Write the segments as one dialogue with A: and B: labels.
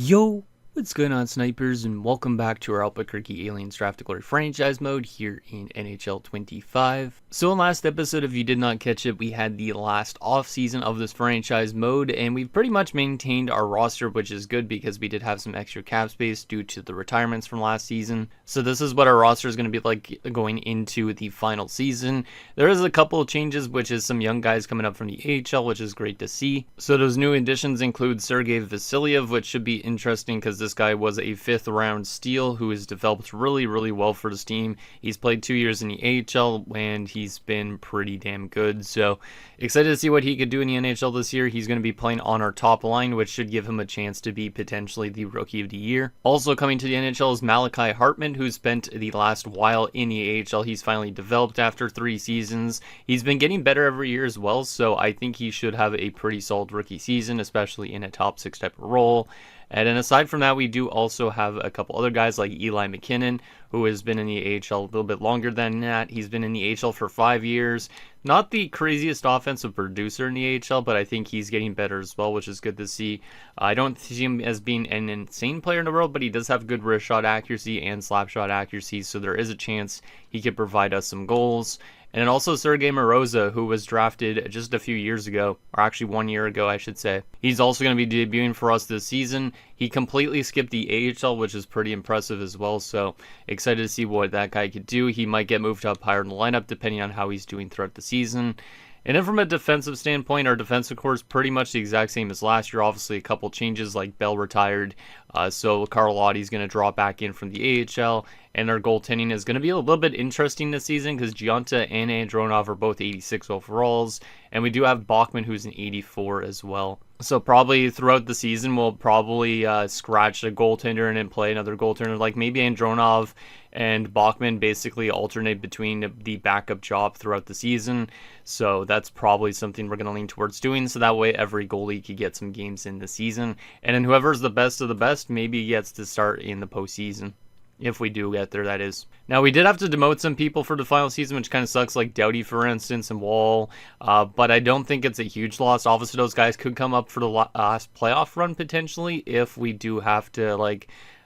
A: Yo, what's going on, snipers, and welcome back to our Albuquerque Aliens Draft Glory franchise mode here in NHL 25. So in last episode, if you did not catch it, we had the last off season of this franchise mode, and we've pretty much maintained our roster, which is good because we did have some extra cap space due to the retirements from last season. So this is what our roster is going to be like going into the final season. There is a couple of changes, which is some young guys coming up from the AHL, which is great to see. So those new additions include Sergei Vasilyev, which should be interesting because this guy was a 5th round steal who has developed really well for this team. He's played 2 years in the AHL and he's been pretty damn good. So excited to see what he could do in the NHL this year. He's going to be playing on our top line, which should give him a chance to be potentially the Rookie of the Year. Also coming to the NHL is Malachi Hartman, who spent the last while in the AHL. He's finally developed after 3 seasons. He's been getting better every year as well, so I think he should have a pretty solid rookie season, especially in a top 6 type of role. And then aside from that, we do also have a couple other guys like Eli McKinnon, who has been in the AHL a little bit longer than that. He's been in the AHL for 5 years. Not the craziest offensive producer in the AHL, but I think he's getting better as well, which is good to see. I don't see him as being an insane player in the world, but he does have good wrist shot accuracy and slap shot accuracy, so there is a chance he could provide us some goals. And then also Sergei Moroza, who was drafted just a few years ago, or actually 1 year ago, I should say. He's also going to be debuting for us this season. He completely skipped the AHL, which is pretty impressive as well, so excited to see what that guy could do. He might get moved up higher in the lineup depending on how he's doing throughout the season. And then from a defensive standpoint, our defensive core is pretty much the exact same as last year. Obviously, a couple changes like Bell retired, so Carlotti is going to drop back in from the AHL. And our goaltending is going to be a little bit interesting this season because Gionta and Andronov are both 86 overalls. And we do have Bachman, who's an 84 as well. So probably throughout the season, we'll probably scratch a goaltender and then play another goaltender. Like maybe Andronov and Bachman basically alternate between the backup job throughout the season. So that's probably something we're going to lean towards doing. So that way every goalie could get some games in the season. And then whoever's the best of the best maybe gets to start in the postseason. If we do get there, that is. Now, we did have to demote some people for the final season, which kind of sucks, like Doughty, for instance, and Wall. But I don't think it's a huge loss. Obviously, those guys could come up for the last playoff run, potentially, if we do have to,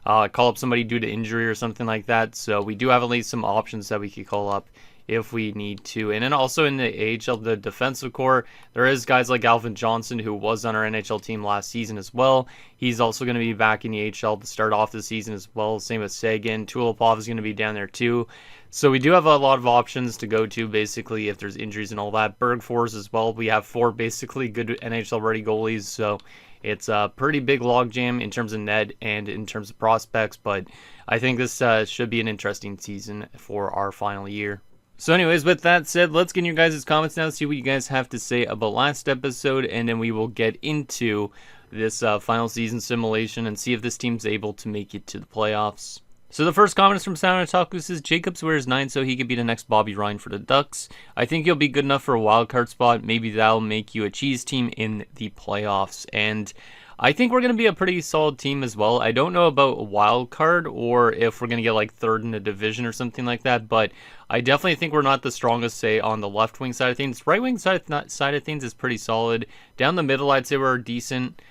A: call up somebody due to injury or something like that. So we do have at least some options that we could call up if we need to. And then also in the AHL, the defensive core, there is guys like Alvin Johnson, who was on our NHL team last season as well. He's also going to be back in the AHL to start off the season as well. Same with Sagan. Tulipov is going to be down there too. So we do have a lot of options to go to, basically, if there's injuries and all that. Bergfors as well. We have 4 basically good NHL-ready goalies, so it's a pretty big logjam in terms of net and in terms of prospects, but I think this should be an interesting season for our final year. So anyways, with that said, let's get in your guys' comments now, see what you guys have to say about last episode, and then we will get into this final season simulation and see if this team's able to make it to the playoffs. So the first comment is from Sound Otaku, says, Jacobs wears 9 so he could be the next Bobby Ryan for the Ducks. I think he'll be good enough for a wild card spot. Maybe that'll make you a cheese team in the playoffs. And I think we're going to be a pretty solid team as well. I don't know about a wild card or if we're going to get like 3rd in the division or something like that, but I definitely think we're not the strongest, say, on the left wing side of things. Right wing side of things is pretty solid. Down the middle, I'd say we're decent.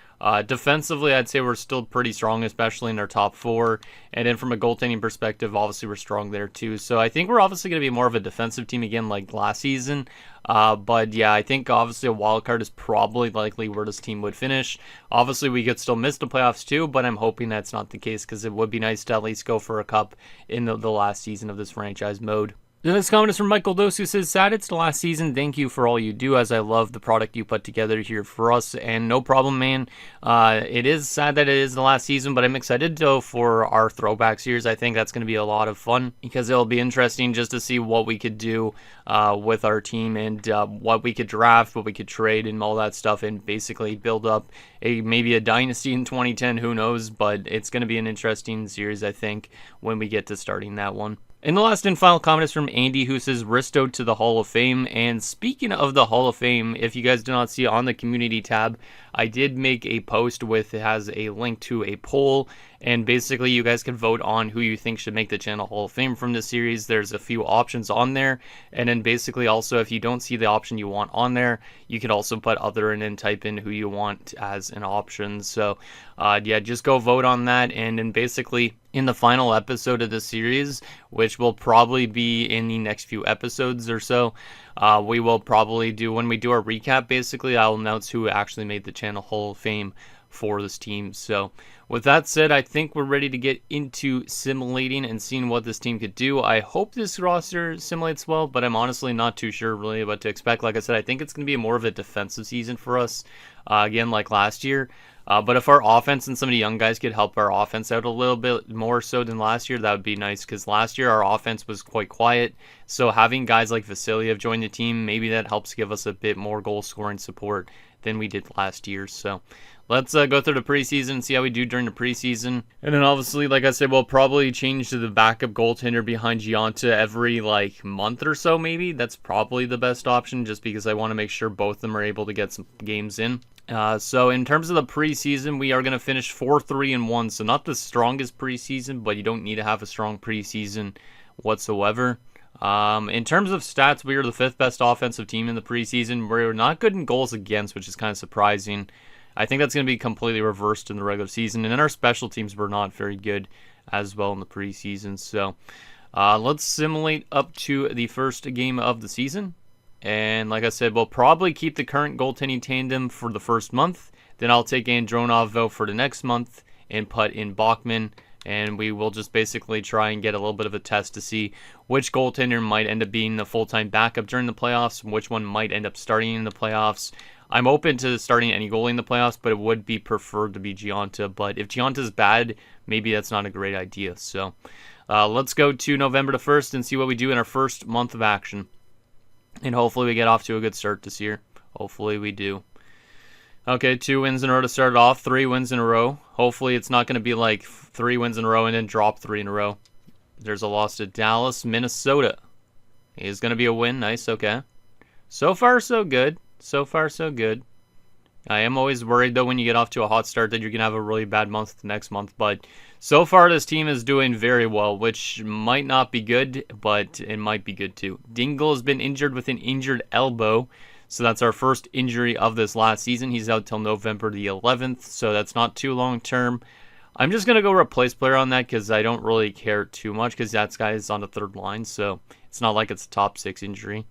A: Defensively, I'd say we're still pretty strong, especially in our top 4. And then from a goaltending perspective, obviously we're strong there too. So I think we're obviously going to be more of a defensive team again like last season. But yeah, I think obviously a wild card is probably likely where this team would finish. Obviously, we could still miss the playoffs too, but I'm hoping that's not the case because it would be nice to at least go for a cup in the last season of this franchise mode. The next comment is from Michael Dose, who says, sad it's the last season. Thank you for all you do, as I love the product you put together here for us. And no problem, man. It is sad that it is the last season, but I'm excited, though, for our throwback series. I think that's going to be a lot of fun because it'll be interesting just to see what we could do with our team and what we could draft, what we could trade, and all that stuff, and basically build up maybe a dynasty in 2010. Who knows? But it's going to be an interesting series, I think, when we get to starting that one. And the last and final comment is from Andy, who says, Risto to the Hall of Fame. And speaking of the Hall of Fame, if you guys do not see on the community tab, I did make a post with, it has a link to a poll, and basically you guys can vote on who you think should make the channel Hall of Fame from this series. There's a few options on there, and then basically also if you don't see the option you want on there, you can also put other and then type in who you want as an option. So yeah, just go vote on that, and then basically in the final episode of the series, which will probably be in the next few episodes or so, we will probably do, when we do our recap, basically I'll announce who actually made the channel Hall of Fame for this team. So with that said, I think we're ready to get into simulating and seeing what this team could do. I hope this roster simulates well, but I'm honestly not too sure really what to expect. Like I said, I think it's going to be more of a defensive season for us, again, like last year. But if our offense and some of the young guys could help our offense out a little bit more so than last year, that would be nice, because last year our offense was quite quiet. So having guys like Vasiliev join the team, maybe that helps give us a bit more goal scoring support than we did last year. So let's go through the preseason and see how we do during the preseason. And then obviously, like I said, we'll probably change to the backup goaltender behind Gionta every month or so maybe. That's probably the best option, just because I want to make sure both of them are able to get some games in. So in terms of the preseason, we are going to finish 4-3-1. So not the strongest preseason, but you don't need to have a strong preseason whatsoever. In terms of stats, we are the 5th best offensive team in the preseason. We're not good in goals against, which is kind of surprising. I think that's going to be completely reversed in the regular season. And then our special teams were not very good as well in the preseason. So let's simulate up to the first game of the season. And like I said, we'll probably keep the current goaltending tandem for the first month. Then I'll take Andronov out for the next month and put in Bachman. And we will just basically try and get a little bit of a test to see which goaltender might end up being the full-time backup during the playoffs, and which one might end up starting in the playoffs. I'm open to starting any goalie in the playoffs, but it would be preferred to be Gionta. But if Gionta's bad, maybe that's not a great idea. So let's go to November the 1st and see what we do in our first month of action. And hopefully we get off to a good start this year. Hopefully we do. Okay, 2 wins in a row to start it off, 3 wins in a row. Hopefully it's not going to be like 3 wins in a row and then drop 3 in a row. There's a loss to Dallas, Minnesota. Is going to be a win. Nice, okay. So far, so good. So far, so good. I am always worried, though, when you get off to a hot start that you're going to have a really bad month the next month. But so far, this team is doing very well, which might not be good, but it might be good, too. Dingle has been injured with an injured elbow. So that's our first injury of this last season. He's out till November the 11th, so that's not too long term. I'm just going to go replace player on that because I don't really care too much, because that guy is on the 3rd line, so it's not like it's a top 6 injury.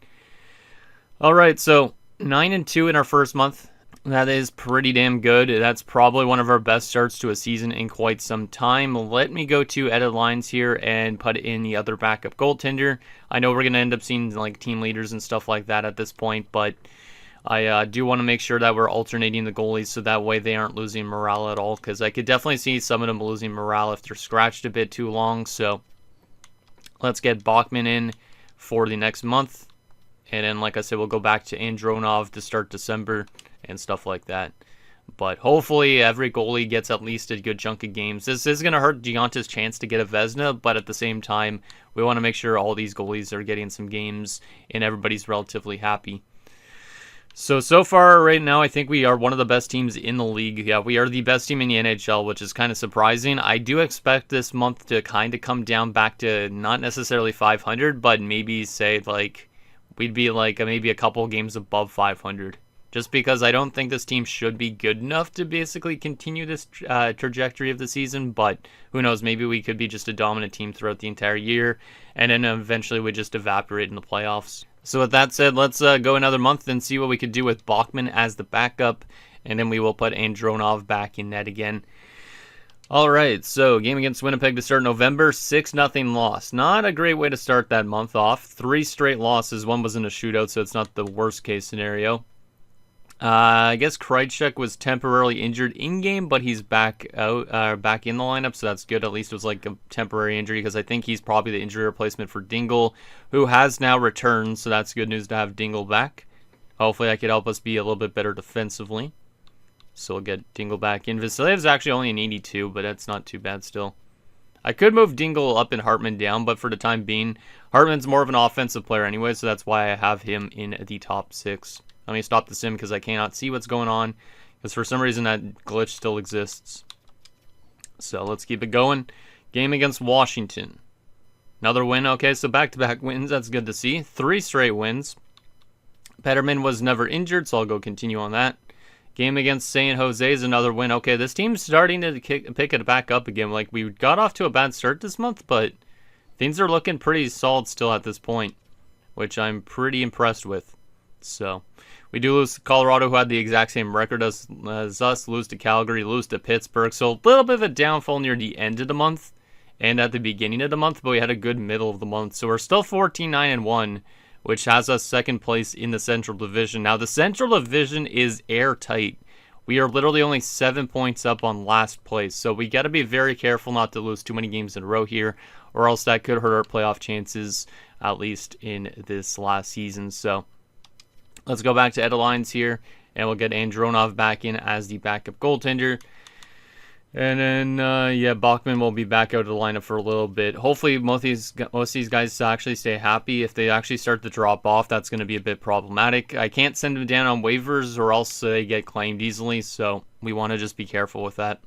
A: All right, so 9-2 in our first month. That is pretty damn good. That's probably one of our best starts to a season in quite some time. Let me go to edit lines here and put in the other backup goaltender. I know we're going to end up seeing like team leaders and stuff like that at this point, but I do want to make sure that we're alternating the goalies so that way they aren't losing morale at all, because I could definitely see some of them losing morale if they're scratched a bit too long. So let's get Bachman in for the next month. And then, like I said, we'll go back to Andronov to start December and stuff like that. But hopefully every goalie gets at least a good chunk of games. This is going to hurt Gionta's chance to get a Vezina, but at the same time, we want to make sure all these goalies are getting some games and everybody's relatively happy. So far right now, I think we are one of the best teams in the league. Yeah, we are the best team in the NHL, which is kind of surprising. I do expect this month to kind of come down back to not necessarily 500, but maybe say we'd be maybe a couple games above 500. Just because I don't think this team should be good enough to basically continue this trajectory of the season. But who knows, maybe we could be just a dominant team throughout the entire year. And then eventually we just evaporate in the playoffs. So with that said, let's go another month and see what we could do with Bachman as the backup. And then we will put Andronov back in net again. All right, so game against Winnipeg to start November, 6-0 loss. Not a great way to start that month off. 3 straight losses. One was in a shootout, so it's not the worst case scenario. I guess Krejcik was temporarily injured in-game, but he's back in the lineup, so that's good. At least it was like a temporary injury, because I think he's probably the injury replacement for Dingle, who has now returned, so that's good news to have Dingle back. Hopefully that could help us be a little bit better defensively. So we'll get Dingle back in. Vasilyev's actually only an 82, but that's not too bad still. I could move Dingle up and Hartman down, but for the time being, Hartman's more of an offensive player anyway, so that's why I have him in the top 6. Let me stop the sim because I cannot see what's going on, because for some reason that glitch still exists. So let's keep it going. Game against Washington. Another win. Okay, so back-to-back wins. That's good to see. 3 straight wins. Petterman was never injured, so I'll go continue on that. Game against San Jose is another win. Okay, this team's starting to pick it back up again. Like, we got off to a bad start this month, but things are looking pretty solid still at this point, which I'm pretty impressed with. So, we do lose to Colorado, who had the exact same record as us. Lose to Calgary, lose to Pittsburgh. So, a little bit of a downfall near the end of the month and at the beginning of the month, but we had a good middle of the month. So, we're still 14-9-1. Which has us second place in the Central Division. Now, the Central Division is airtight. We are literally only 7 points up on last place, so we got to be very careful not to lose too many games in a row here, or else that could hurt our playoff chances, at least in this last season. So, let's go back to Ed Lines here, and we'll get Andronov back in as the backup goaltender. And then, Bachman will be back out of the lineup for a little bit. Hopefully, most of these guys actually stay happy. If they actually start to drop off, that's going to be a bit problematic. I can't send them down on waivers or else they get claimed easily, so we want to just be careful with that.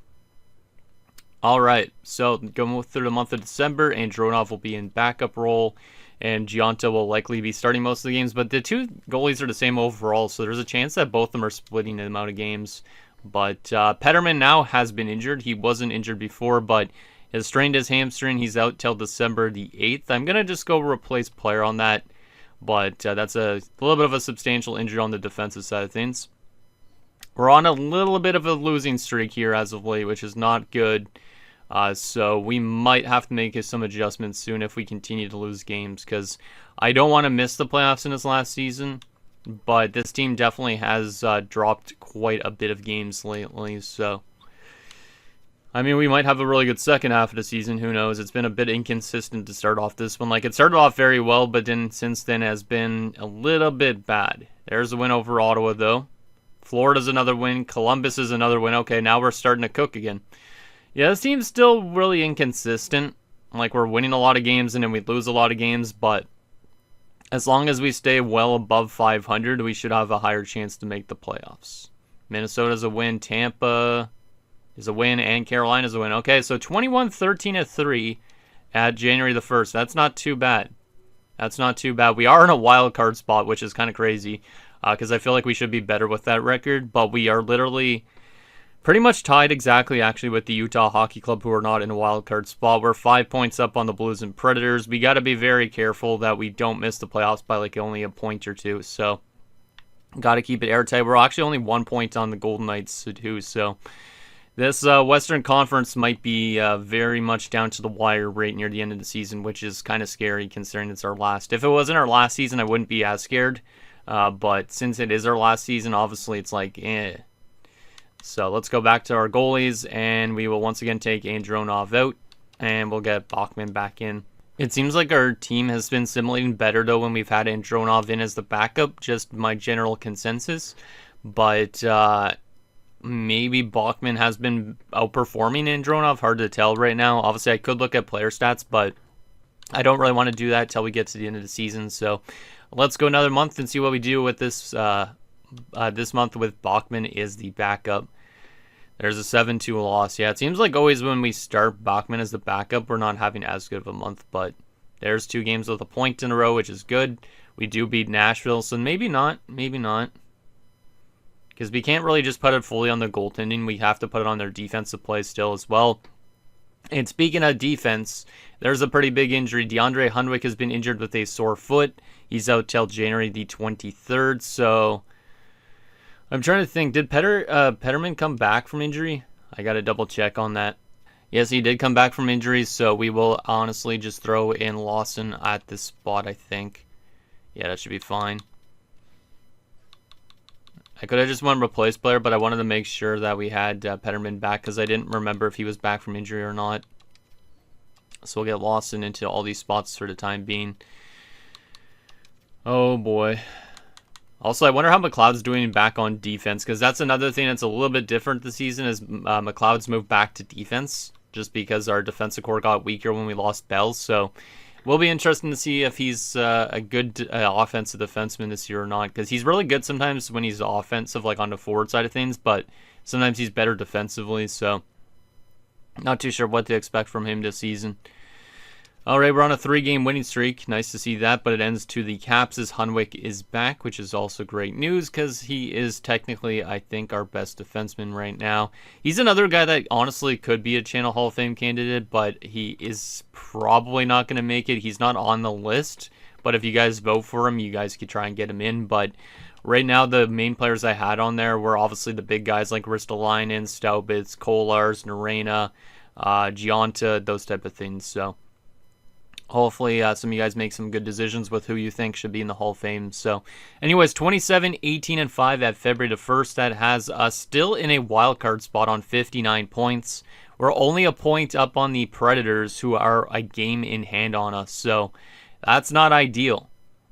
A: All right, so going through the month of December, Andronov will be in backup role, and Giunta will likely be starting most of the games. But the two goalies are the same overall, so there's a chance that both of them are splitting the amount of games. But Petterman now has been injured. He wasn't injured before, but has strained his hamstring. He's out till December the 8th. I'm going to just go replace player on that. But that's a little bit of a substantial injury on the defensive side of things. We're on a little bit of a losing streak here as of late, which is not good. So we might have to make some adjustments soon if we continue to lose games, because I don't want to miss the playoffs in this last season. But this team definitely has dropped quite a bit of games lately, so I mean, we might have a really good second half of the season. Who knows? It's been a bit inconsistent to start off this one. Like, it started off very well, but then since then has been a little bit bad. There's a win over Ottawa, though. Florida's another win. Columbus is another win. Okay, now we're starting to cook again. Yeah, this team's still really inconsistent. Like, we're winning a lot of games and then we lose a lot of games, but as long as we stay well above 500, we should have a higher chance to make the playoffs. Minnesota's a win. Tampa is a win. And Carolina's a win. Okay, so 21-13-3 at January the 1st. That's not too bad. That's not too bad. We are in a wild card spot, which is kind of crazy, because I feel like we should be better with that record. But we are literally pretty much tied exactly, actually, with the Utah Hockey Club, who are not in a wild card spot. We're 5 points up on the Blues and Predators. We got to be very careful that we don't miss the playoffs by like only a point or two. So, got to keep it airtight. We're actually only 1 point on the Golden Knights too. So, this Western Conference might be very much down to the wire right near the end of the season, which is kind of scary considering it's our last. If it wasn't our last season, I wouldn't be as scared. But since it is our last season, obviously it's like, eh. So let's go back to our goalies, and we will once again take Andronov out, and we'll get Bachman back in. It seems like our team has been simulating better, though, when we've had Andronov in as the backup, just my general consensus. But maybe Bachman has been outperforming Andronov, hard to tell right now. Obviously, I could look at player stats, but I don't really want to do that till we get to the end of the season. So let's go another month and see what we do with this this month with Bachman is the backup. There's a 7-2 loss. Yeah, it seems like always when we start Bachman as the backup, we're not having as good of a month, but there's 2 games with a point in a row, which is good. We do beat Nashville, so maybe not. Because we can't really just put it fully on the goaltending. We have to put it on their defensive play still as well. And speaking of defense, there's a pretty big injury. DeAndre Hundwick has been injured with a sore foot. He's out till January the 23rd, so I'm trying to think, did Petterman come back from injury? I got to double check on that. Yes, he did come back from injury, so we will honestly just throw in Lawson at this spot, I think. Yeah, that should be fine. I could have just won replace player, but I wanted to make sure that we had Petterman back because I didn't remember if he was back from injury or not. So we'll get Lawson into all these spots for the time being. Oh boy. Also, I wonder how McLeod's doing back on defense, because that's another thing that's a little bit different this season is McLeod's moved back to defense, just because our defensive core got weaker when we lost Bells. So, will be interesting to see if he's a good offensive defenseman this year or not, because he's really good sometimes when he's offensive, like on the forward side of things, but sometimes he's better defensively. So, Not too sure what to expect from him this season. All right, we're on a 3-game winning streak. Nice to see that, but it ends to the Caps as Hunwick is back, which is also great news because he is technically, I think, our best defenseman right now. He's another guy that honestly could be a Channel Hall of Fame candidate, but he is probably not going to make it. He's not on the list, but if you guys vote for him, you guys could try and get him in. But right now, the main players I had on there were obviously the big guys like Ristolainen, Staubitz, Kolars, Narena, Gionta, those type of things. So hopefully some of you guys make some good decisions with who you think should be in the Hall of Fame. So anyways, 27, 18, and 5 at February the 1st. That has us still in a wild card spot on 59 points. We're only a point up on the Predators, who are a game in hand on us. So that's not ideal.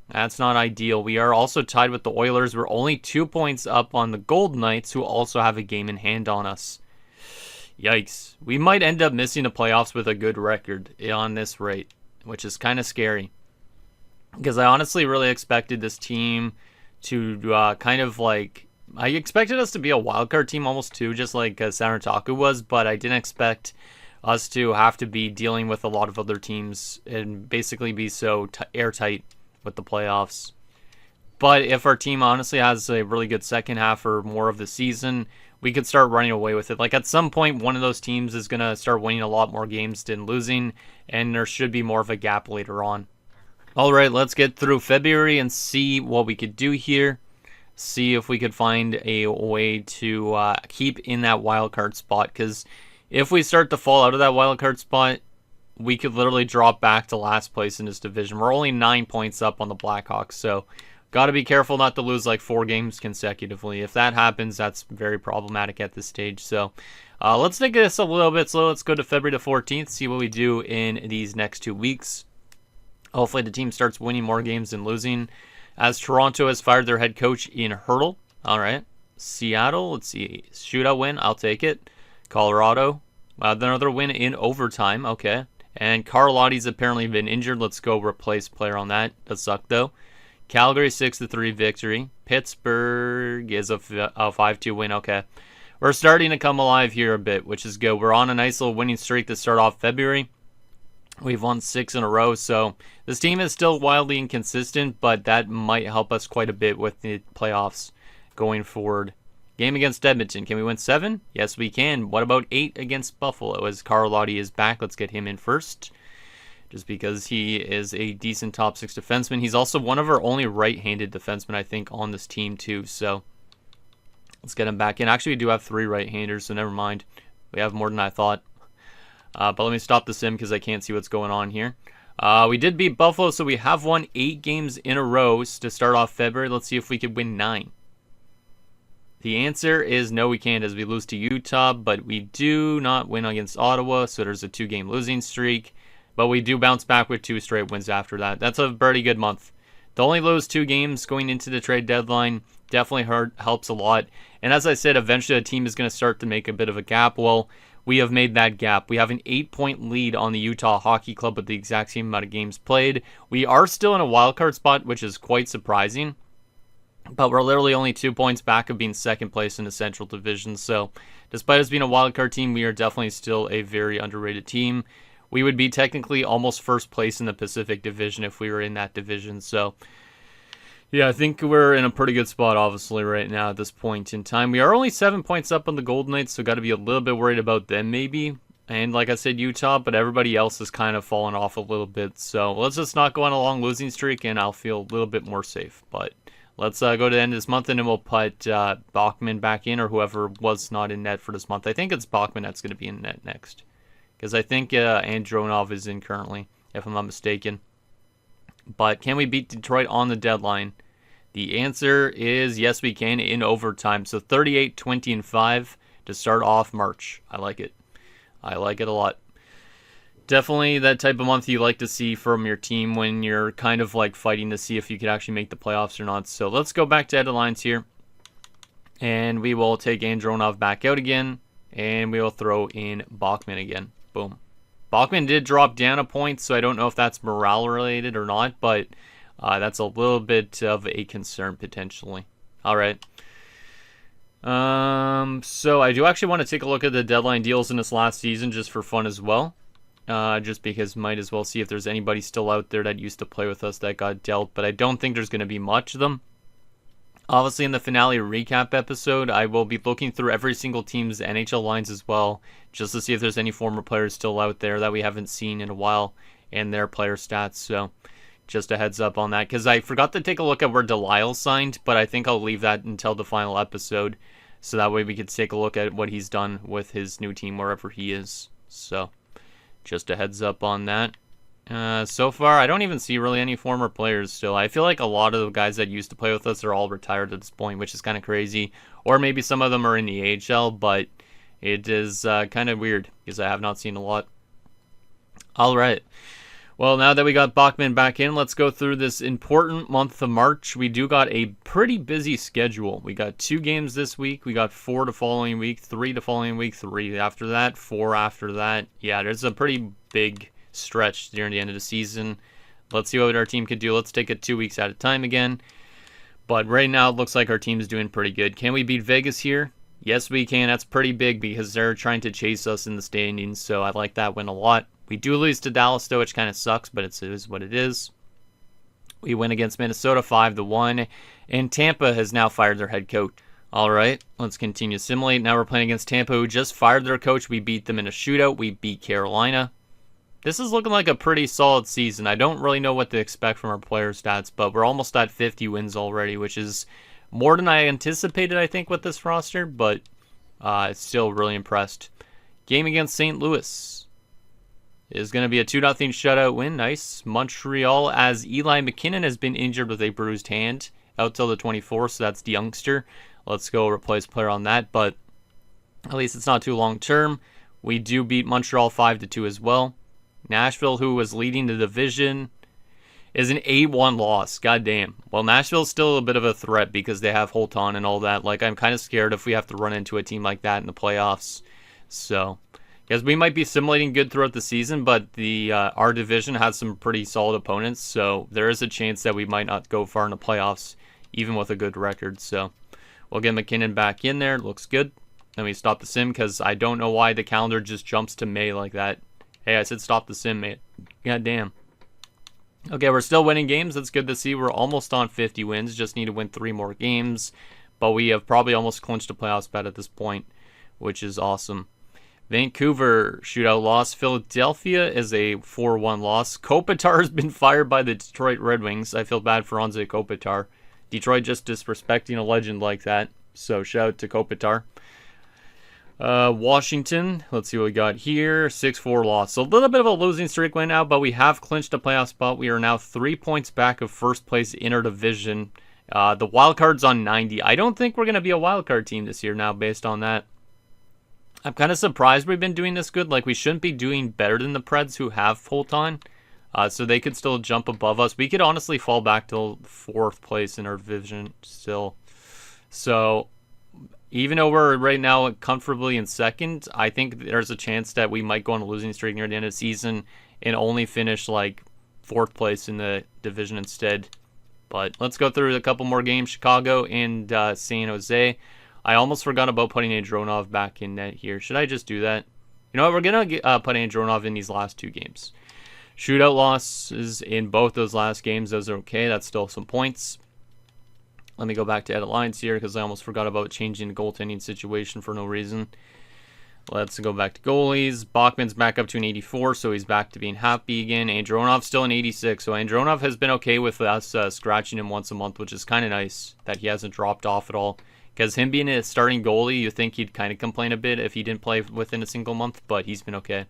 A: That's not ideal. We are also tied with the Oilers. We're only 2 points up on the Golden Knights, who also have a game in hand on us. Yikes. We might end up missing the playoffs with a good record on this rate, which is kind of scary. Because I honestly really expected this team to kind of like... I expected us to be a wildcard team almost too, just like Sanrataku was, but I didn't expect us to have to be dealing with a lot of other teams and basically be so airtight with the playoffs. But if our team honestly has a really good second half or more of the season, we could start running away with it. Like at some point, one of those teams is going to start winning a lot more games than losing, and there should be more of a gap later on. All right, let's get through February and see what we could do here. See if we could find a way to keep in that wild card spot, because if we start to fall out of that wild card spot, we could literally drop back to last place in this division. We're only 9 points up on the Blackhawks, so got to be careful not to lose like 4 games consecutively. If that happens, that's very problematic at this stage. So let's take this a little bit slow. Let's go to February the 14th, see what we do in these next 2 weeks. Hopefully the team starts winning more games than losing, as Toronto has fired their head coach in Hurdle. All right. Seattle, let's see. Shootout win, I'll take it. Colorado, another win in overtime. Okay. And Carlotti's apparently been injured. Let's go replace player on that. Does suck though. Calgary 6-3 victory. Pittsburgh is a 5-2 win. Okay. We're starting to come alive here a bit, which is good. We're on a nice little winning streak to start off February. We've won 6 in a row, so this team is still wildly inconsistent, but that might help us quite a bit with the playoffs going forward. Game against Edmonton. Can we win 7? Yes, we can. What about 8 against Buffalo? As Carlotti is back, let's get him in first, just because he is a decent top 6 defenseman. He's also one of our only right-handed defensemen, I think, on this team too, so let's get him back in. Actually, we do have 3 right-handers, so never mind. We have more than I thought. But let me stop the sim because I can't see what's going on here. We did beat Buffalo, so we have won 8 games in a row to start off February. Let's see if we could win 9. The answer is no, we can't, as we lose to Utah, but we do not win against Ottawa, so there's a 2-game losing streak. But we do bounce back with 2 straight wins after that. That's a pretty good month. To only lose 2 games going into the trade deadline definitely helps a lot. And as I said, eventually a team is going to start to make a bit of a gap. Well, we have made that gap. We have an 8-point lead on the Utah Hockey Club with the exact same amount of games played. We are still in a wildcard spot, which is quite surprising. But we're literally only 2 points back of being second place in the Central Division. So despite us being a wildcard team, we are definitely still a very underrated team. We would be technically almost first place in the Pacific Division if we were in that division. So yeah, I think we're in a pretty good spot, obviously, right now at this point in time. We are only 7 points up on the Golden Knights, so got to be a little bit worried about them, maybe. And like I said, Utah, but everybody else has kind of fallen off a little bit. So let's just not go on a long losing streak, and I'll feel a little bit more safe. But let's go to the end of this month, and then we'll put Bachman back in, or whoever was not in net for this month. I think it's Bachman that's going to be in net next, because I think Andronov is in currently, if I'm not mistaken. But can we beat Detroit on the deadline? The answer is yes, we can in overtime. So 38, 20, and 5 to start off March. I like it. I like it a lot. Definitely that type of month you like to see from your team when you're kind of like fighting to see if you could actually make the playoffs or not. So let's go back to headlines here. And we will take Andronov back out again. And we will throw in Bachman again. Boom. Bachman did drop down a point, so I don't know if that's morale related or not, but that's a little bit of a concern potentially. All right. So I do actually want to take a look at the deadline deals in this last season just for fun as well. Just because might as well see if there's anybody still out there that used to play with us that got dealt, but I don't think there's going to be much of them. Obviously, in the finale recap episode, I will be looking through every single team's NHL lines as well, just to see if there's any former players still out there that we haven't seen in a while and their player stats. So, just a heads up on that, because I forgot to take a look at where Delisle signed, but I think I'll leave that until the final episode, so that way we could take a look at what he's done with his new team wherever he is. So, just a heads up on that. So far, I don't even see really any former players still. I feel like a lot of the guys that used to play with us are all retired at this point, which is kind of crazy. Or maybe some of them are in the AHL, but it is kind of weird because I have not seen a lot. All right. Well, now that we got Bachman back in, let's go through this important month of March. We do got a pretty busy schedule. We got 2 games this week. We got 4 the following week, 3 the following week, 3 after that, 4 after that. Yeah, there's a pretty big stretch during the end of the season. Let's see what our team could do. Let's take it 2 weeks at a time again. But right now, it looks like our team is doing pretty good. Can we beat Vegas here? Yes, we can. That's pretty big because they're trying to chase us in the standings, so I like that win a lot. We do lose to Dallas, though, which kind of sucks, but it is what it is. We win against Minnesota 5-1, and Tampa has now fired their head coach. All right, let's continue to simulate. Now we're playing against Tampa, who just fired their coach. We beat them in a shootout. We beat Carolina. This is looking like a pretty solid season. I don't really know what to expect from our player stats, but we're almost at 50 wins already, which is more than I anticipated, I think, with this roster, but still really impressed. Game against St. Louis is going to be a 2-0 shutout win. Nice. Montreal, as Eli McKinnon has been injured with a bruised hand out till the 24th, so that's the youngster. Let's go replace player on that, but at least it's not too long term. We do beat Montreal 5-2 as well. Nashville, who was leading the division, is an 8-1 loss. God damn. Well, Nashville's still a bit of a threat because they have Holton and all that. Like, I'm kind of scared if we have to run into a team like that in the playoffs. So, because we might be simulating good throughout the season, but the our division has some pretty solid opponents, so there is a chance that we might not go far in the playoffs, even with a good record. So, we'll get McKinnon back in there. Looks good. Then we stop the sim because I don't know why the calendar just jumps to May like that. Hey, I said stop the sim, mate. God damn. Okay, we're still winning games. That's good to see. We're almost on 50 wins. Just need to win 3 more games. But we have probably almost clinched a playoff spot at this point, which is awesome. Vancouver shootout loss. Philadelphia is a 4-1 loss. Kopitar has been fired by the Detroit Red Wings. I feel bad for Anze Kopitar. Detroit just disrespecting a legend like that. So shout out to Kopitar. Washington, let's see what we got here. 6-4 loss. So a little bit of a losing streak right now, but we have clinched a playoff spot. We are now 3 points back of first place in our division. The wild card's on 90. I don't think we're going to be a wild card team this year now based on that. I'm kind of surprised we've been doing this good. Like, we shouldn't be doing better than the Preds who have Holton. So they could still jump above us. We could honestly fall back to 4th place in our division still. So even though we're right now comfortably in 2nd, I think there's a chance that we might go on a losing streak near the end of the season and only finish like 4th place in the division instead. But let's go through a couple more games. Chicago and San Jose. I almost forgot about putting Andronov back in net here. Should I just do that? You know what? We're going to put Andronov in these last 2 games. Shootout losses in both those last games. Those are okay. That's still some points. Let me go back to edit lines here because I almost forgot about changing the goaltending situation for no reason. Let's go back to goalies. Bachman's back up to an 84, so he's back to being happy again. Andronov's still an 86, so Andronov has been okay with us scratching him once a month, which is kind of nice that he hasn't dropped off at all. Because him being a starting goalie, you think he'd kind of complain a bit if he didn't play within a single month, but he's been okay.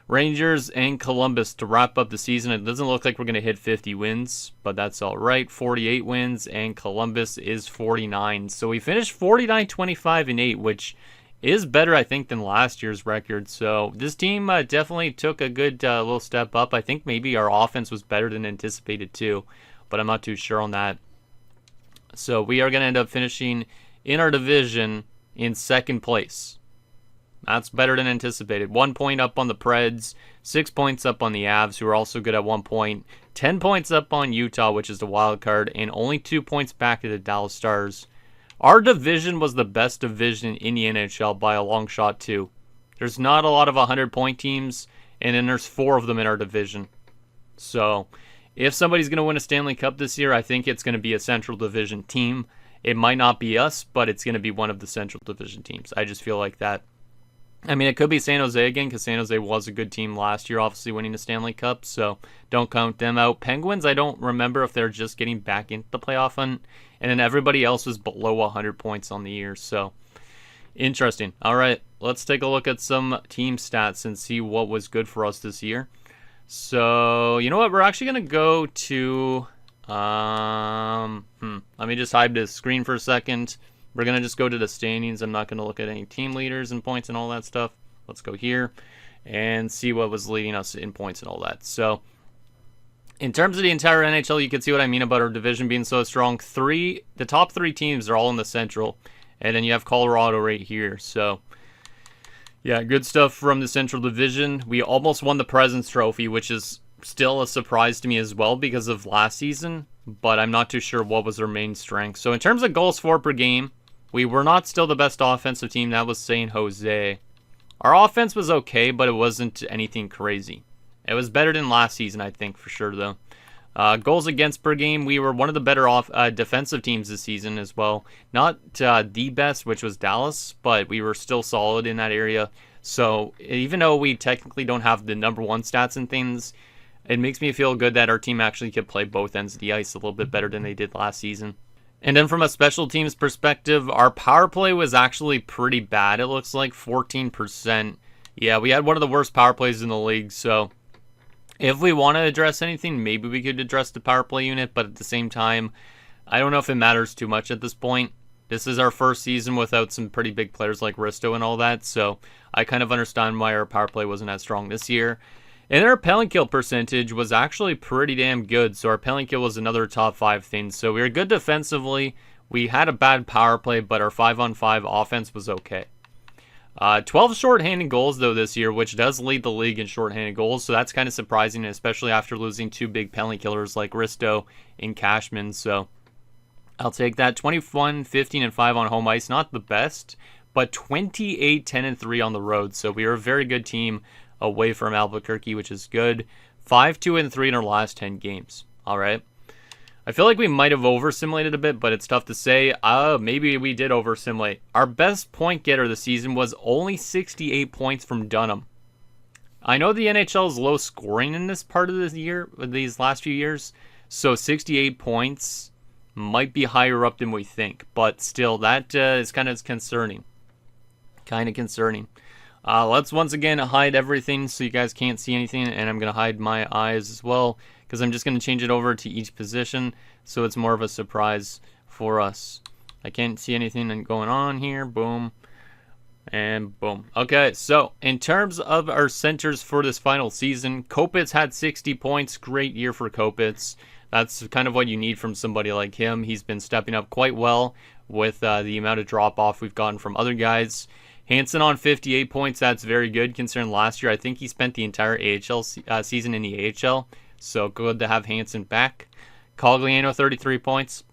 A: Rangers and Columbus to wrap up the season. It doesn't look like we're going to hit 50 wins, but that's all right. 48 wins, and Columbus is 49. So we finished 49, 25, and 8, which is better, I think, than last year's record. So this team definitely took a good little step up. I think maybe our offense was better than anticipated too, but I'm not too sure on that. So we are going to end up finishing in our division in 2nd place. That's better than anticipated. 1 point up on the Preds, 6 points up on the Avs, who are also good at 1 point, 10 points up on Utah, which is the wild card, and only 2 points back to the Dallas Stars, Our division was the best division in the NHL by a long shot, too. There's not a lot of 100-point teams, and then there's 4 of them in our division. So, if somebody's going to win a Stanley Cup this year, I think it's going to be a Central Division team. It might not be us, but it's going to be one of the Central Division teams. I just feel like that. I mean, it could be San Jose again, because San Jose was a good team last year, obviously winning the Stanley Cup, so don't count them out. Penguins, I don't remember if they're just getting back into the playoff hunt, and then everybody else was below 100 points on the year, so interesting. All right, let's take a look at some team stats and see what was good for us this year. So, you know what, we're actually going to go to, let me just hide this screen for a second. We're going to just go to the standings. I'm not going to look at any team leaders and points and all that stuff. Let's go here and see what was leading us in points and all that. So, in terms of the entire NHL, you can see what I mean about our division being so strong. The top 3 teams are all in the Central, and then you have Colorado right here. So, yeah, good stuff from the Central Division. We almost won the President's Trophy, which is still a surprise to me as well because of last season, but I'm not too sure what was our main strength. So, in terms of goals for per game, we were not still the best offensive team. That was San Jose. Our offense was okay, but it wasn't anything crazy. It was better than last season, I think, for sure, though. Goals against per game, we were one of the better defensive teams this season as well. Not the best, which was Dallas, but we were still solid in that area. So even though we technically don't have the number 1 stats and things, it makes me feel good that our team actually could play both ends of the ice a little bit better than they did last season. And then from a special teams perspective, our power play was actually pretty bad. It looks like 14%. Yeah, we had one of the worst power plays in the league. So if we want to address anything, maybe we could address the power play unit. But at the same time, I don't know if it matters too much at this point. This is our first season without some pretty big players like Risto and all that. So I kind of understand why our power play wasn't as strong this year. And our penalty kill percentage was actually pretty damn good. So our penalty kill was another top 5 thing. So we were good defensively. We had a bad power play, but our 5-on-5 offense was okay. 12 shorthanded goals, though, this year, which does lead the league in shorthanded goals. So that's kind of surprising, especially after losing 2 big penalty killers like Risto and Cashman. So I'll take that. 21, 15, and 5 on home ice. Not the best, but 28, 10, and 3 on the road. So we were a very good team away from Albuquerque, which is good. 5, 2, and 3 in our last 10 games. All right. I feel like we might have oversimulated a bit, but it's tough to say. Maybe we did oversimulate. Our best point getter this season was only 68 points from Dunham. I know the NHL is low scoring in this part of the year, these last few years, so 68 points might be higher up than we think, but still, that is kind of concerning. Let's once again hide everything so you guys can't see anything, and I'm going to hide my eyes as well, because I'm just going to change it over to each position, so it's more of a surprise for us. I can't see anything going on here. Boom. And boom. Okay, so in terms of our centers for this final season, Kopitz had 60 points. Great year for Kopitz. That's kind of what you need from somebody like him. He's been stepping up quite well with the amount of drop-off we've gotten from other guys. Hansen on 58 points. That's very good considering last year I think he spent the entire AHL season in the AHL. So good to have Hansen back. Cogliano 33 points.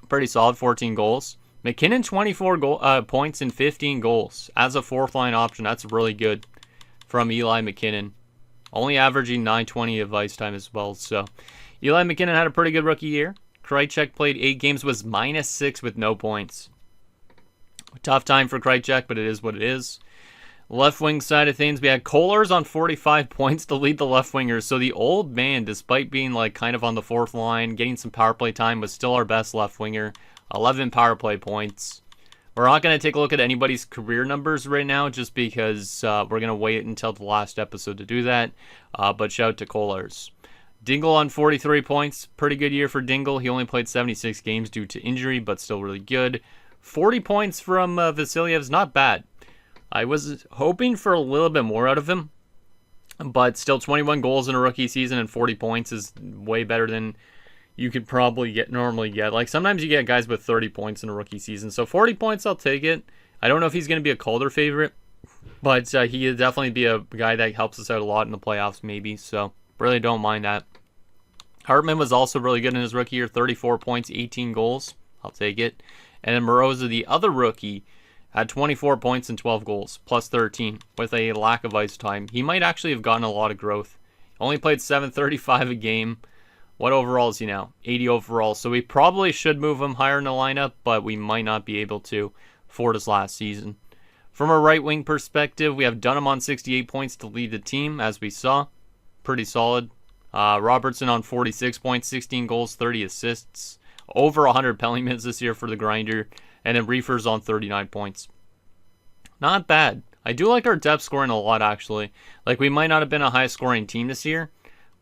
A: Pretty solid, 14 goals. McKinnon 24 points and 15 goals. As a 4th line option, that's really good from Eli McKinnon. Only averaging 920 of ice time as well. So Eli McKinnon had a pretty good rookie year. Krejcik played 8 games, was -6 with no points. Tough time for Krejcik, but it is what it is. Left wing side of things, we had Kohlers on 45 points to lead the left wingers. So the old man, despite being like kind of on the 4th line, getting some power play time, was still our best left winger. 11 power play points. We're not going to take a look at anybody's career numbers right now just because we're going to wait until the last episode to do that. But shout out to Kohlers. Dingle on 43 points. Pretty good year for Dingle. He only played 76 games due to injury, but still really good. 40 points from Vasilyev's not bad. I was hoping for a little bit more out of him, but still 21 goals in a rookie season and 40 points is way better than you could probably normally get. Like sometimes you get guys with 30 points in a rookie season, so 40 points, I'll take it. I don't know if he's going to be a Calder favorite, but he could definitely be a guy that helps us out a lot in the playoffs maybe, so really don't mind that. Hartman was also really good in his rookie year, 34 points, 18 goals. I'll take it. And then Moroza, the other rookie, had 24 points and 12 goals, plus 13, with a lack of ice time. He might actually have gotten a lot of growth. Only played 735 a game. What overall is he now? 80 overall. So we probably should move him higher in the lineup, but we might not be able to for his last season. From a right wing perspective, we have Dunham on 68 points to lead the team, as we saw. Pretty solid. Robertson on 46 points, 16 goals, 30 assists. Over 100 penalty minutes this year for the grinder. And then Reefers on 39 points. Not bad. I do like our depth scoring a lot, actually. Like, we might not have been a high scoring team this year,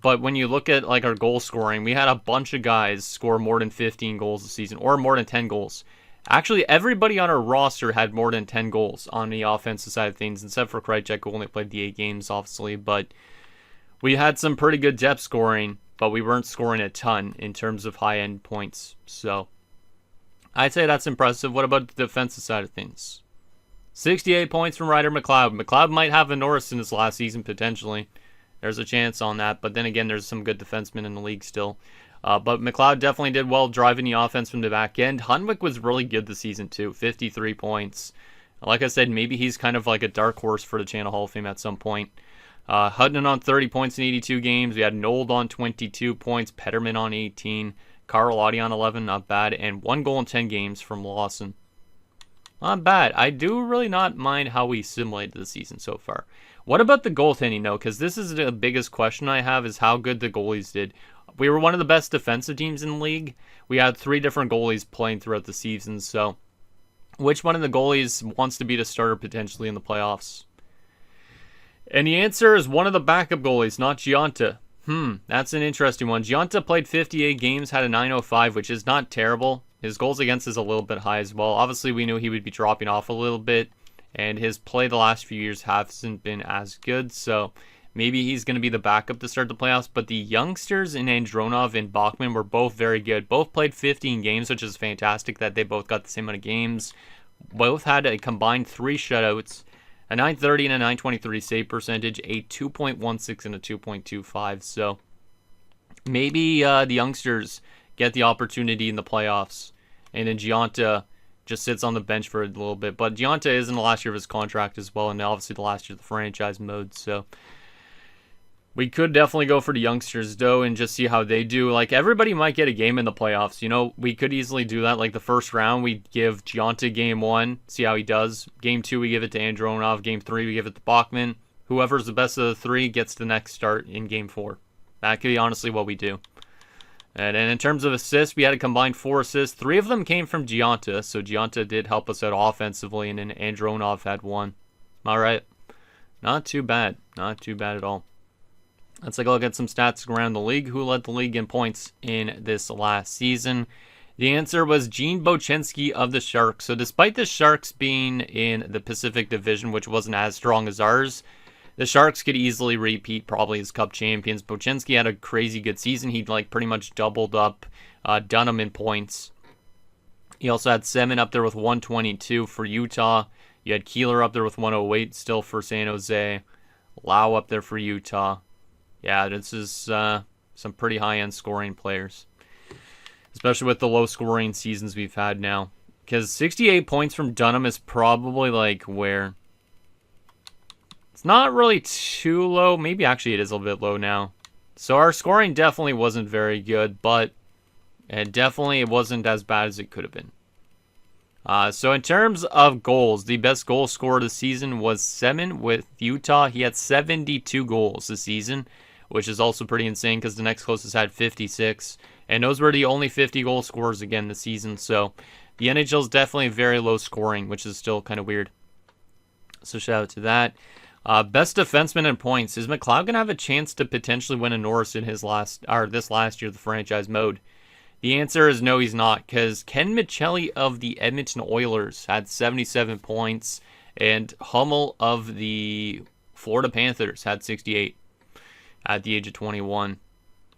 A: but when you look at like our goal scoring, we had a bunch of guys score more than 15 goals this season, or more than 10 goals. Actually, everybody on our roster had more than 10 goals on the offensive side of things, except for Krejcik, who only played the 8 games, obviously. But we had some pretty good depth scoring, but we weren't scoring a ton in terms of high-end points. So I'd say that's impressive. What about the defensive side of things? 68 points from Ryder McLeod. McLeod might have a Norris in his last season, potentially. There's a chance on that, but then again, there's some good defensemen in the league still. But McLeod definitely did well driving the offense from the back end. Hunwick was really good this season too, 53 points. Like I said, maybe he's kind of like a dark horse for the Channel Hall of Fame at some point. Hutton on 30 points in 82 games. We had Nold on 22 points, Petterman on 18, Carlotti on 11, not bad, and 1 goal in 10 games from Lawson. Not bad. I do really not mind how we simulated the season so far. What about the goaltending, though? Because this is the biggest question I have, is how good the goalies did. We were one of the best defensive teams in the league. We had 3 different goalies playing throughout the season, so which one of the goalies wants to be the starter potentially in the playoffs? And the answer is one of the backup goalies, not Gionta. That's an interesting one. Gionta played 58 games, had a .905, which is not terrible. His goals against is a little bit high as well. Obviously, we knew he would be dropping off a little bit, and his play the last few years hasn't been as good, so maybe he's going to be the backup to start the playoffs. But the youngsters in Andronov and Bachman were both very good. Both played 15 games, which is fantastic that they both got the same amount of games. Both had a combined 3 shutouts, a .930 and a .923 save percentage, a 2.16 and a 2.25. So maybe the youngsters get the opportunity in the playoffs, and then Gionta just sits on the bench for a little bit. But Gionta is in the last year of his contract as well, and obviously the last year of the franchise mode, so we could definitely go for the youngsters, though, and just see how they do. Like, everybody might get a game in the playoffs. You know, we could easily do that. Like, the first round, we give Gionta game 1, see how he does. Game 2, we give it to Andronov. Game 3, we give it to Bachman. Whoever's the best of the 3 gets the next start in game 4. That could be honestly what we do. And in terms of assists, we had a combined 4 assists. 3 of them came from Gionta, so Gionta did help us out offensively, and then Andronov had 1. All right. Not too bad. Not too bad at all. Let's take a look at some stats around the league. Who led the league in points in this last season? The answer was Gene Bochenski of the Sharks. So despite the Sharks being in the Pacific Division, which wasn't as strong as ours, the Sharks could easily repeat probably as Cup champions. Bochenski had a crazy good season. He pretty much doubled up Dunham in points. He also had Semin up there with 122 for Utah. You had Keeler up there with 108 still for San Jose. Lau up there for Utah. Yeah, this is some pretty high-end scoring players, especially with the low-scoring seasons we've had now. Because 68 points from Dunham is probably like where it's not really too low. Maybe actually it is a little bit low now. So our scoring definitely wasn't very good, but it wasn't as bad as it could have been. So in terms of goals, the best goal scorer of the season was Semin with Utah. He had 72 goals this season, which is also pretty insane because the next closest had 56. And those were the only 50 goal scorers again this season. So the NHL is definitely very low scoring, which is still kind of weird. So shout out to that. Best defenseman in points. Is McLeod going to have a chance to potentially win a Norris in this last year, the franchise mode? The answer is no, he's not, because Ken Michelli of the Edmonton Oilers had 77 points, and Hummel of the Florida Panthers had 68 at the age of 21.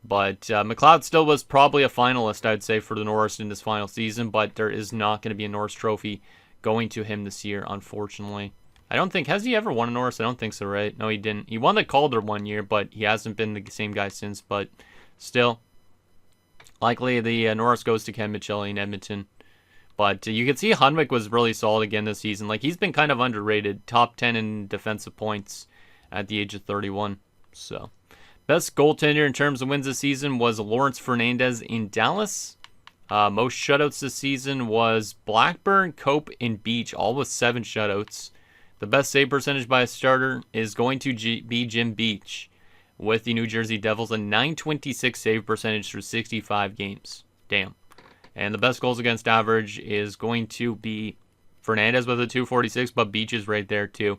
A: But McLeod still was probably a finalist, I'd say, for the Norris in this final season, but there is not going to be a Norris trophy going to him this year, unfortunately. I don't think, has he ever won a Norris? I don't think so, right? No, he didn't. He won the Calder one year, but he hasn't been the same guy since, but still. Likely the Norris goes to Ken Michelli in Edmonton. But you can see Hunwick was really solid again this season. Like, he's been kind of underrated. Top 10 in defensive points at the age of 31. So, best goaltender in terms of wins this season was Lawrence Fernandez in Dallas. Most shutouts this season was Blackburn, Cope, and Beach, all with 7 shutouts. The best save percentage by a starter is going to be Jim Beach with the New Jersey Devils, a .926 save percentage through 65 games. Damn. And the best goals against average is going to be Fernandez with a .246, but Beach is right there too.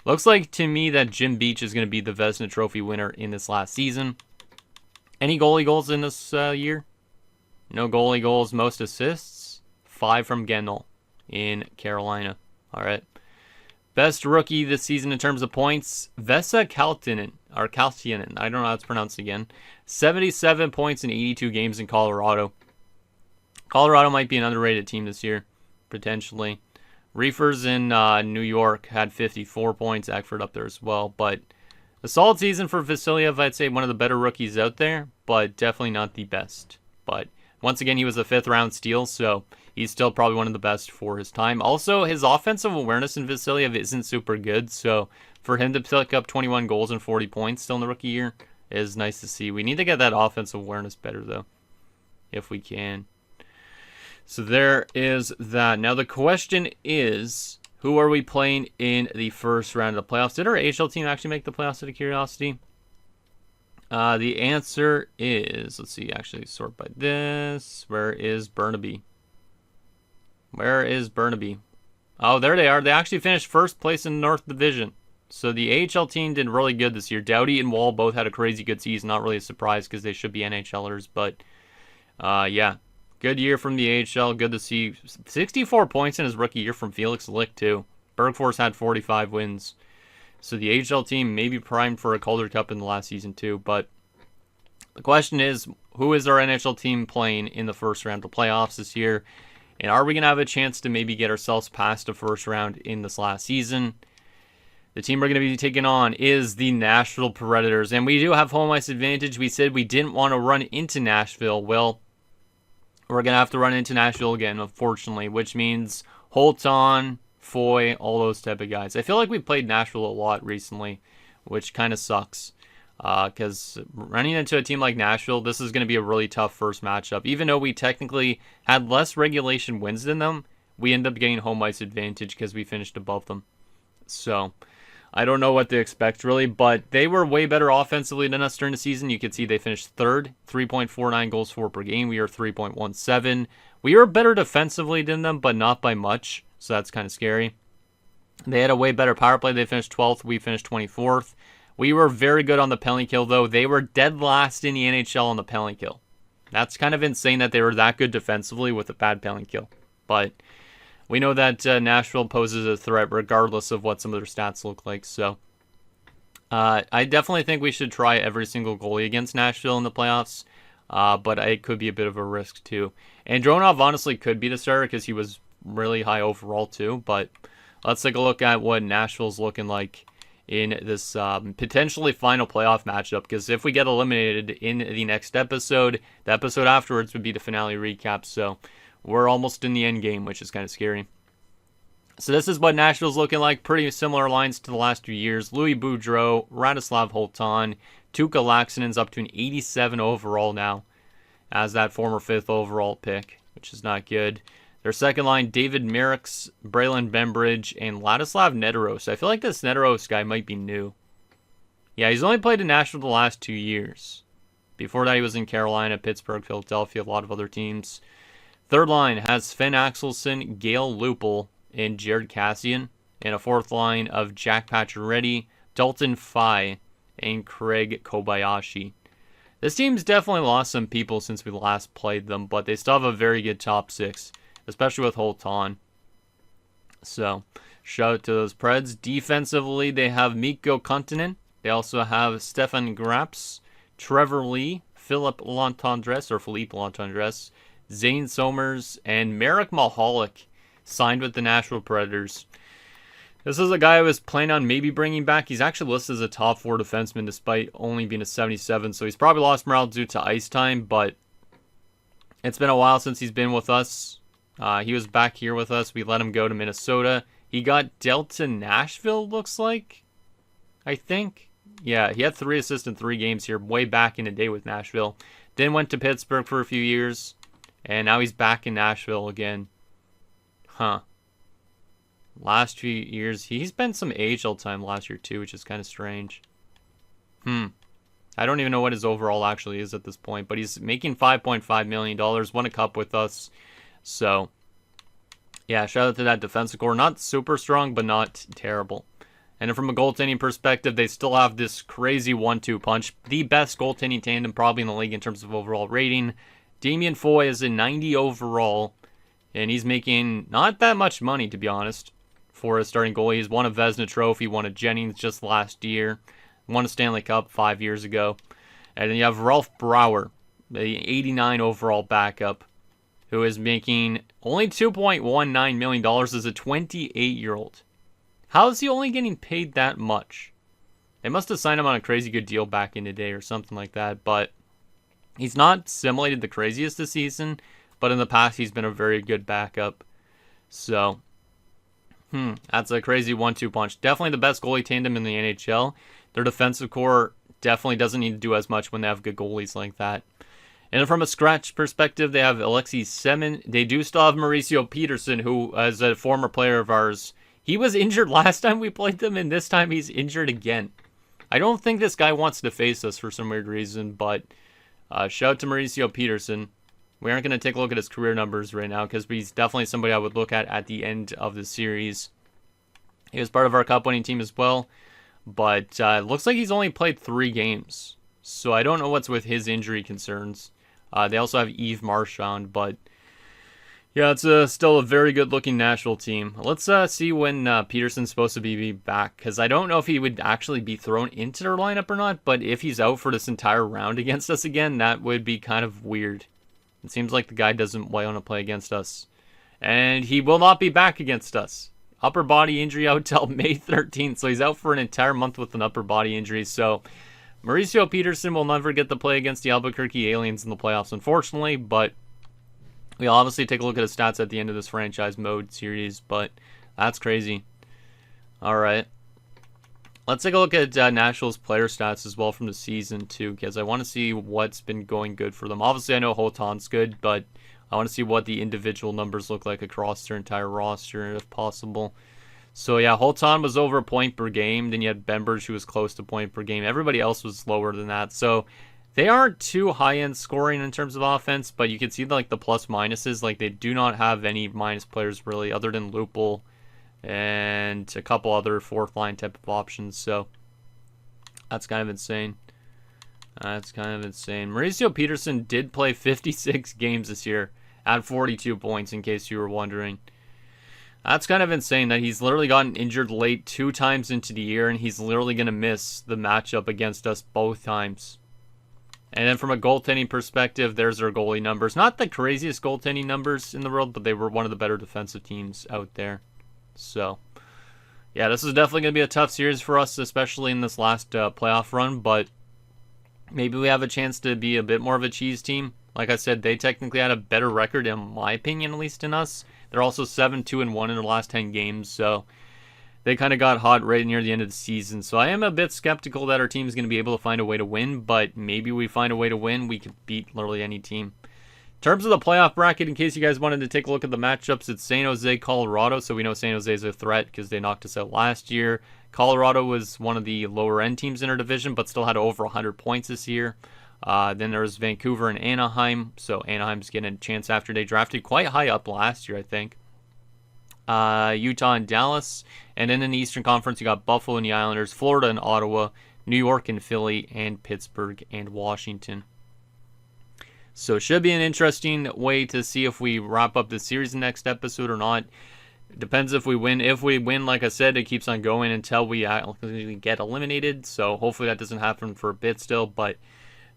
A: Looks like to me that Jim Beach is going to be the Vezina Trophy winner in this last season. Any goalie goals in this year? No goalie goals. Most assists? 5 from Gendel in Carolina. All right. Best rookie this season in terms of points, Vesa Kaltinen. I don't know how it's pronounced again. 77 points in 82 games in Colorado. Colorado might be an underrated team this year, potentially. Reefers in New York had 54 points. Eckford up there as well. But a solid season for Vasiliev. I'd say one of the better rookies out there, but definitely not the best. But once again, he was a 5th-round steal, so he's still probably one of the best for his time. Also, his offensive awareness in Vasiliev isn't super good, so for him to pick up 21 goals and 40 points still in the rookie year is nice to see. We need to get that offensive awareness better, though, if we can. So there is that. Now the question is, who are we playing in the first round of the playoffs? Did our AHL team actually make the playoffs out of curiosity? The answer is, let's see, actually sort by this. Where is Burnaby? Where is Burnaby? Oh, there they are. They actually finished first place in the North Division. So the AHL team did really good this year. Doughty and Wall both had a crazy good season. Not really a surprise because they should be NHLers, but yeah. Good year from the AHL. Good to see. 64 points in his rookie year from Felix Lick, too. Bergfors had 45 wins. So the AHL team may be primed for a Calder Cup in the last season, too. But the question is, who is our NHL team playing in the first round of the playoffs this year? And are we going to have a chance to maybe get ourselves past the first round in this last season? The team we're going to be taking on is the Nashville Predators. And we do have home ice advantage. We said we didn't want to run into Nashville. Well, we're going to have to run into Nashville again, unfortunately, which means Holton, Foy, all those type of guys. I feel like we played Nashville a lot recently, which kind of sucks. Because running into a team like Nashville, this is going to be a really tough first matchup. Even though we technically had less regulation wins than them, we end up getting home ice advantage because we finished above them. So, I don't know what to expect, really, but they were way better offensively than us during the season. You can see they finished 3rd, 3.49 goals for per game. We are 3.17. We were better defensively than them, but not by much, so that's kind of scary. They had a way better power play. They finished 12th. We finished 24th. We were very good on the penalty kill, though. They were dead last in the NHL on the penalty kill. That's kind of insane that they were that good defensively with a bad penalty kill. But we know that Nashville poses a threat regardless of what some of their stats look like. So I definitely think we should try every single goalie against Nashville in the playoffs. But it could be a bit of a risk too. And Dronov honestly could be the starter because he was really high overall too. But let's take a look at what Nashville's looking like in this potentially final playoff matchup. Because if we get eliminated in the next episode, the episode afterwards would be the finale recap. So we're almost in the end game, which is kind of scary. So this is what Nashville's looking like. Pretty similar lines to the last few years. Louis Boudreau, Radislav Holton, Tuukka Laakkonen's up to an 87 overall now as that former 5th overall pick, which is not good. Their second line, David Merricks, Braylon Bembridge, and Ladislav Nedaros. I feel like this Nedaros guy might be new. Yeah, he's only played in Nashville the last 2 years. Before that, he was in Carolina, Pittsburgh, Philadelphia, a lot of other teams. Third line has Sven Axelsson, Gail Lupel, and Jared Cassian. And a fourth line of Jack Pacioretty, Dalton Fye, and Craig Kobayashi. This team's definitely lost some people since we last played them, but they still have a very good top 6, especially with Holton. So, shout out to those Preds. Defensively, they have Mikko Kontinen. They also have Stefan Graps, Trevor Lee, Philippe Lantendresse, Zane Somers, and Marek Mahalik signed with the Nashville Predators. This is a guy I was planning on maybe bringing back. He's actually listed as a top 4 defenseman despite only being a 77, so he's probably lost morale due to ice time, but it's been a while since he's been with us. He was back here with us. We let him go to Minnesota. He got dealt to Nashville, looks like. I think. Yeah, he had 3 assists in 3 games here way back in the day with Nashville. Then went to Pittsburgh for a few years. And now he's back in Nashville again. Huh. Last few years. He's been some AHL time last year too, which is kind of strange. I don't even know what his overall actually is at this point. But he's making $5.5 million. Won a cup with us. So, yeah, shout out to that defensive core. Not super strong, but not terrible. And then from a goaltending perspective, they still have this crazy 1-2 punch. The best goaltending tandem probably in the league in terms of overall rating. Damian Foy is a 90 overall, and he's making not that much money, to be honest, for a starting goalie. He's won a Vezina Trophy, won a Jennings just last year, won a Stanley Cup 5 years ago. And then you have Ralph Brower, the 89 overall backup, who is making only $2.19 million as a 28-year-old. How is he only getting paid that much? They must have signed him on a crazy good deal back in the day or something like that, but he's not simulated the craziest this season, but in the past he's been a very good backup. So, that's a crazy 1-2 punch. Definitely the best goalie tandem in the NHL. Their defensive core definitely doesn't need to do as much when they have good goalies like that. And from a scratch perspective, they have Alexei Semin. They do still have Mauricio Peterson, who is a former player of ours. He was injured last time we played them, and this time he's injured again. I don't think this guy wants to face us for some weird reason, but shout out to Mauricio Peterson. We aren't going to take a look at his career numbers right now, because he's definitely somebody I would look at the end of the series. He was part of our cup-winning team as well, but it looks like he's only played 3 games. So I don't know what's with his injury concerns. They also have Yves Marchand, but yeah, it's still a very good-looking Nashville team. Let's see when Peterson's supposed to be back, because I don't know if he would actually be thrown into their lineup or not, but if he's out for this entire round against us again, that would be kind of weird. It seems like the guy doesn't want to play against us. And he will not be back against us. Upper body injury out till May 13th, so he's out for an entire month with an upper body injury, so Mauricio Peterson will never get to play against the Albuquerque Aliens in the playoffs, unfortunately, but we'll obviously take a look at his stats at the end of this franchise mode series, but that's crazy. All right. Let's take a look at Nashville's player stats as well from the season, too, because I want to see what's been going good for them. Obviously, I know Holton's good, but I want to see what the individual numbers look like across their entire roster, if possible. So, yeah, Holton was over a point per game. Then you had Bembridge, who was close to point per game. Everybody else was lower than that. So, they aren't too high-end scoring in terms of offense, but you can see like the plus-minuses. Like, they do not have any minus players, really, other than Lupul and a couple other fourth-line type of options. So, that's kind of insane. Mauricio Peterson did play 56 games this year at 42 points, in case you were wondering. That's kind of insane that he's literally gotten injured late 2 times into the year, and he's literally going to miss the matchup against us both times. And then from a goaltending perspective, there's their goalie numbers. Not the craziest goaltending numbers in the world, but they were one of the better defensive teams out there. So, yeah, this is definitely going to be a tough series for us, especially in this last playoff run, but maybe we have a chance to be a bit more of a cheese team. Like I said, they technically had a better record, in my opinion, at least, than us. They're also 7-2-1 in their last 10 games, so they kind of got hot right near the end of the season. So I am a bit skeptical that our team is going to be able to find a way to win, but maybe we find a way to win. We could beat literally any team. In terms of the playoff bracket, in case you guys wanted to take a look at the matchups, it's San Jose, Colorado, so we know San Jose is a threat because they knocked us out last year. Colorado was one of the lower-end teams in our division, but still had over 100 points this year. Then there's Vancouver and Anaheim. So Anaheim's getting a chance after they drafted quite high up last year, I think. Utah and Dallas. And then in the Eastern Conference, you got Buffalo and the Islanders, Florida and Ottawa, New York and Philly, and Pittsburgh and Washington. So it should be an interesting way to see if we wrap up the series in the next episode or not. It depends if we win. If we win, like I said, it keeps on going until we get eliminated. So hopefully that doesn't happen for a bit still. But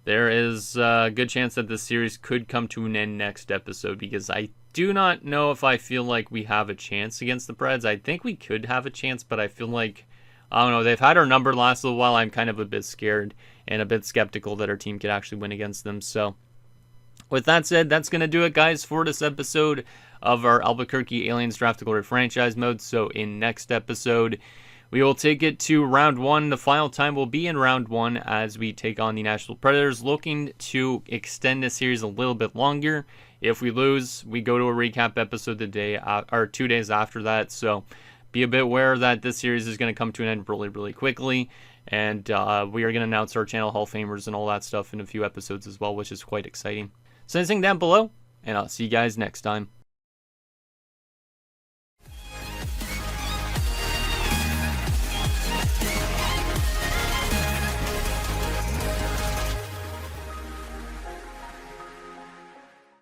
A: there is a good chance that this series could come to an end next episode, because I do not know if I feel like we have a chance against the Preds. I think we could have a chance, but I feel like, I don't know, they've had our number the last little while. I'm kind of a bit scared and a bit skeptical that our team could actually win against them. So With that said, that's going to do it, guys, for this episode of our Albuquerque Aliens Draft Glory franchise mode. So in next episode, we will take it to round 1. The final time will be in round 1 as we take on the Nashville Predators, looking to extend this series a little bit longer. If we lose, we go to a recap episode the day or 2 days after that. So be a bit aware that this series is going to come to an end really, really quickly. And we are going to announce our channel Hall of Famers and all that stuff in a few episodes as well, which is quite exciting. Send anything down below, and I'll see you guys next time.